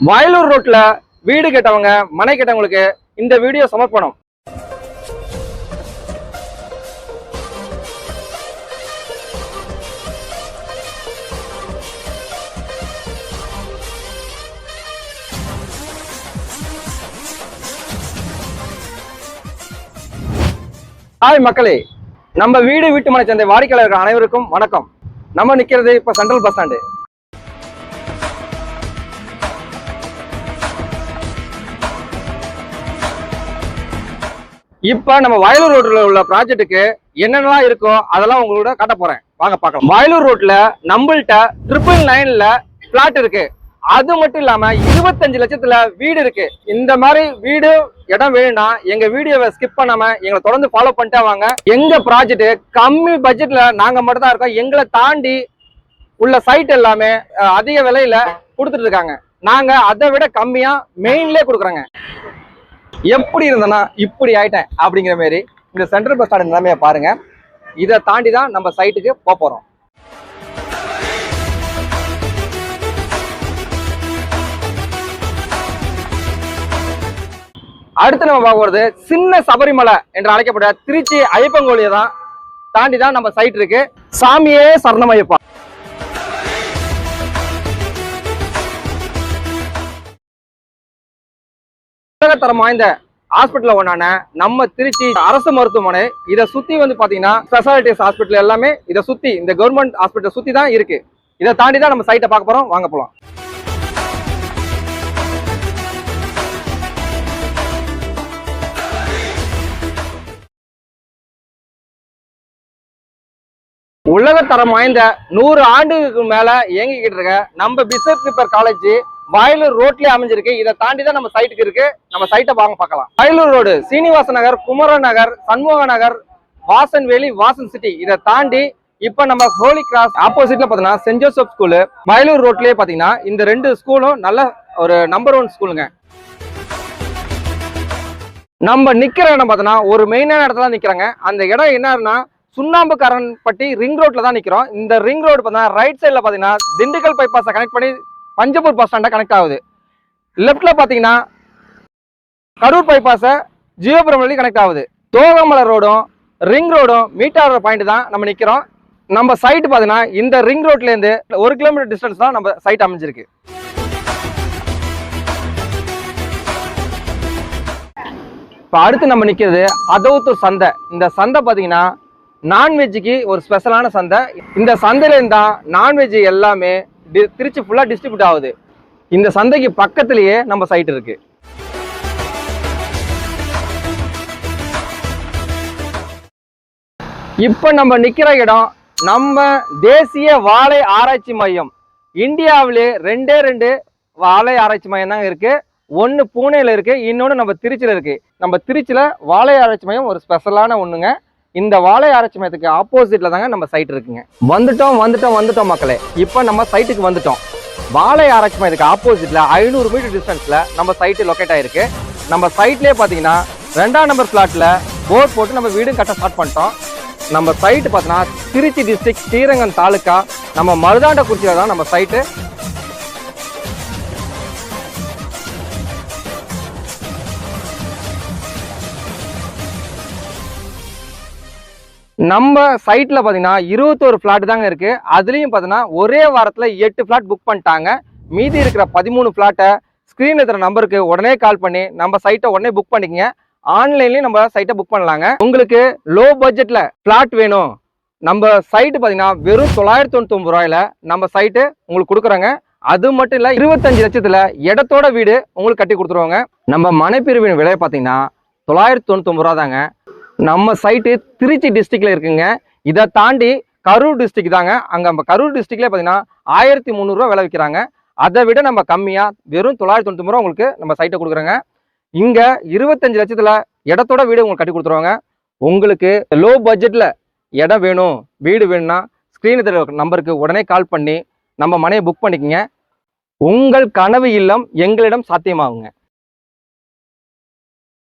வயலூர் ரோட்ல வீடு கேட்டவங்க மனை கேட்டவங்களுக்கு இந்த வீடியோ சமர்ப்பணம். ஹாய் மக்களே, நம்ம வீட்டு மனை சந்தை வாடிக்கையாளர்கள் அனைவருக்கும் வணக்கம். நம்ம நிக்கிறது இப்ப சென்ட்ரல் பஸ் ஸ்டாண்டு. இப்ப நம்ம வயலூர் ரோட்ல உள்ள ப்ராஜெக்ட்டுக்கு என்னென்னலாம் இருக்கோ அதெல்லாம் உங்களோட காட்ட போறேன், வாங்க பார்க்கலாம். வயலூர் ரோட்ல நம்மள்ட்ட 999ல பிளாட் இருக்கு. அது மட்டும் இல்லாம 25 லட்சத்துல வீடு இருக்கு. இந்த மாதிரி வீடு இடம் வேணும்னா எங்க வீடியோவை ஸ்கிப் பண்ணாம எங்களை தொடர்ந்து ஃபாலோ பண்ணிட்டே வாங்க. எங்க ப்ராஜெக்ட் கம்மி பட்ஜெட்ல நாங்க மட்டும் தான் இருக்கோம். எங்களை தாண்டி உள்ள சைட் எல்லாமே அதிக விலையில கொடுத்துட்டு இருக்காங்க. நாங்க அதை விட கம்மியா மெயின்லயே கொடுக்குறாங்க. எப்படி இருந்தனா இப்படி ஆயிட்டேன் அப்படிங்கிற மாதிரி இந்த சென்ட்ரல் பஸ் ஸ்டாண்ட் நிலைமையை பாருங்க. இதை தாண்டி தான் நம்ம சைட்டுக்கு போறோம். அடுத்து நம்ம பார்க்க போறது சின்ன சபரிமலை என்று அழைக்கப்பட்ட திருச்சி ஐயப்பங்கோழியை தான் தாண்டி தான் நம்ம சைட் இருக்கு. சாமியே சரணம் ஐயப்பா. உலகத்தரம் வாய்ந்த ஹாஸ்பிட்டல் ஒன்னான நம்ம திருச்சி அரசு மருத்துவமனை. இதை சுத்தி வந்து பாத்தீங்கன்னா ஸ்பெஷாலிட்டிஸ் ஹாஸ்பிட்டல் எல்லாமே இதை சுத்தி இந்த கவர்மெண்ட் ஹாஸ்பிட்டல் சுத்தி தான் இருக்கு. இதை தாண்டி தான் நம்ம சைட்டை பார்க்க போறோம், வாங்க போலாம். உலகத்தரம் வாய்ந்த 100 ஆண்டுகளுக்கு மேல இயங்கிக்கிட்டு இருக்க நம்ம பிஷப் கிப்பர் காலேஜ் வயலூர் ரோட்லயே அமைஞ்சிருக்கு. இதை தாண்டி தான் நம்ம சைட்டுக்கு இருக்கு. நம்ம சைட்டை வாங்க பார்க்கலாம். வயலூர் ரோடு, சீனிவாச நகர், குமரன் நகர், சண்முக நகர், வாசன்வேலி, வாசன் சிட்டி. இதை தாண்டி இப்ப நம்ம ஹோலி கிராஸ் ஆப்போசிட்ல பாத்தீங்கன்னா சென்ட் ஜோசப் ஸ்கூலு. வயலூர் ரோட்லயே பாத்தீங்கன்னா இந்த 2 ஸ்கூலும் நல்ல ஒரு நம்பர் 1 ஸ்கூலுங்க. நம்ம நிக்கிற இடம் பார்த்தோன்னா ஒரு மெயினான இடத்துல நிக்கிறாங்க. அந்த இடம் என்னன்னா சுண்ணாம்புக்காரன்பட்டி ரிங் ரோட்ல தான் நிக்கிறோம். இந்த ரிங் ரோடு பார்த்தீங்கன்னா ரைட் சைட்ல பாத்தீங்கன்னா திண்டுக்கல் பைபாஸை கனெக்ட் பண்ணி பஞ்சப்பூர் பஸ் ஸ்டாண்டை கனெக்ட் ஆகுது. லெப்ட்ல பாத்தீங்கன்னா கரூர் பைபாஸை ஜியோபுரம் வழி கனெக்ட் ஆகுது. தோகமலை ரோடும் ரிங் ரோடும் மீட் ஆகிற பாயிண்ட் தான் நம்ம நிக்கிறோம். நம்ம சைட் பாத்தீங்கன்னா இந்த ரிங் ரோட்ல இருந்து 1 கிலோமீட்டர் டிஸ்டன்ஸ் தான் நம்ம சைட் அமைஞ்சிருக்கு. இப்போ அடுத்து நம்ம நிக்கிறது அதவுத்தூர் சந்தை. இந்த சந்தை பாத்தீங்கன்னா நான்வெஜ்ஜுக்கு ஒரு ஸ்பெஷலான சந்தை. இந்த சந்தையில இருந்தா நான்வெஜ் எல்லாமே திருச்சி ஃபுல்லா டிஸ்ட்ரிபியூட் ஆகுது. இந்த சந்தைக்கு பக்கத்திலேயே நம்ம சைட் இருக்கு. இப்ப நம்ம நிக்கிற இடம் நம்ம தேசிய வாழை ஆராய்ச்சி மையம். இந்தியாவிலே 2 வாழை ஆராய்ச்சி மையம் தான் இருக்கு. ஒன்னு பூனேல இருக்கு, இன்னொன்னு நம்ம திருச்சியில இருக்கு. நம்ம திருச்சியில வாழை ஆராய்ச்சி மையம் ஒரு ஸ்பெஷலான ஒண்ணுங்க. இந்த வாழை ஆராய்ச்சி மையத்துக்கு ஆப்போசிட்ல தாங்க நம்ம சைட் இருக்குங்க. வந்துட்டோம் மக்களே. இப்ப நம்ம சைட்டுக்கு வந்துட்டோம். வாழை ஆராய்ச்சி மையத்துக்கு ஆப்போசிட்ல 500 மீட்டர் டிஸ்டன்ஸ்ல நம்ம சைட்டு லொக்கேட் ஆயிருக்கு. நம்ம சைட்லயே பாத்தீங்கன்னா 2ஆம் நம்பர் பிளாட்ல போர்ட் போட்டு நம்ம வீடும் கட்ட ஸ்டார்ட் பண்ணிட்டோம். நம்ம சைட்டு பார்த்தீங்கன்னா திருச்சி டிஸ்ட்ரிக்ட், ஸ்ரீரங்கம் தாலுக்கா, நம்ம மருதாண்டக்குறிச்சியில தான் நம்ம சைட்டு. நம்ம சைட்ல பாத்தீங்கன்னா 21 பிளாட் தாங்க இருக்கு. அதுலயும் பாத்தீங்கன்னா ஒரே வாரத்துல 8 பிளாட் புக் பண்ணிட்டாங்க. மீதி இருக்கிற 13 பிளாட்டை ஸ்கிரீன்ல இருக்கிற நம்பருக்கு உடனே கால் பண்ணி நம்ம சைட்டை உடனே புக் பண்ணிக்கங்க. ஆன்லைன்லயும் நம்ம சைட்டை புக் பண்ணலாங்க. உங்களுக்கு லோ பட்ஜெட்ல பிளாட் வேணும், நம்ம சைட்டு பாத்தீங்கன்னா வெறும் 999 ரூபாயில நம்ம சைட்டு உங்களுக்கு கொடுக்குறாங்க. அது மட்டும் இல்ல 25 லட்சத்துல இடத்தோட வீடு உங்களுக்கு கட்டி கொடுத்துருவாங்க. நம்ம மனைப்பிரிவின் விலை பாத்தீங்கன்னா 999 ரூபா தாங்க. நம்ம சைட்டு திருச்சி டிஸ்ட்ரிக்ட்ல இருக்குங்க. இதை தாண்டி கரூர் டிஸ்ட்ரிக்ட் தாங்க. அங்க நம்ம கரூர் டிஸ்ட்ரிக்ட்ல பாத்தீங்கன்னா 1300 ரூபா விலை விற்கிறாங்க. அதை விட நம்ம கம்மியா வெறும் 999 ரூபா உங்களுக்கு நம்ம சைட்டை கொடுக்குறாங்க. இங்க 25 லட்சத்துல இடத்தோட வீடு உங்களுக்கு கட்டி கொடுத்துருவாங்க. உங்களுக்கு லோ பட்ஜெட்ல இடம் வேணும், வீடு வேணும்னா ஸ்கிரீன் நம்பருக்கு உடனே கால் பண்ணி நம்ம மனையை புக் பண்ணிக்கங்க. உங்கள் கனவு இல்லம் எங்களிடம் சாத்தியமாகுங்க.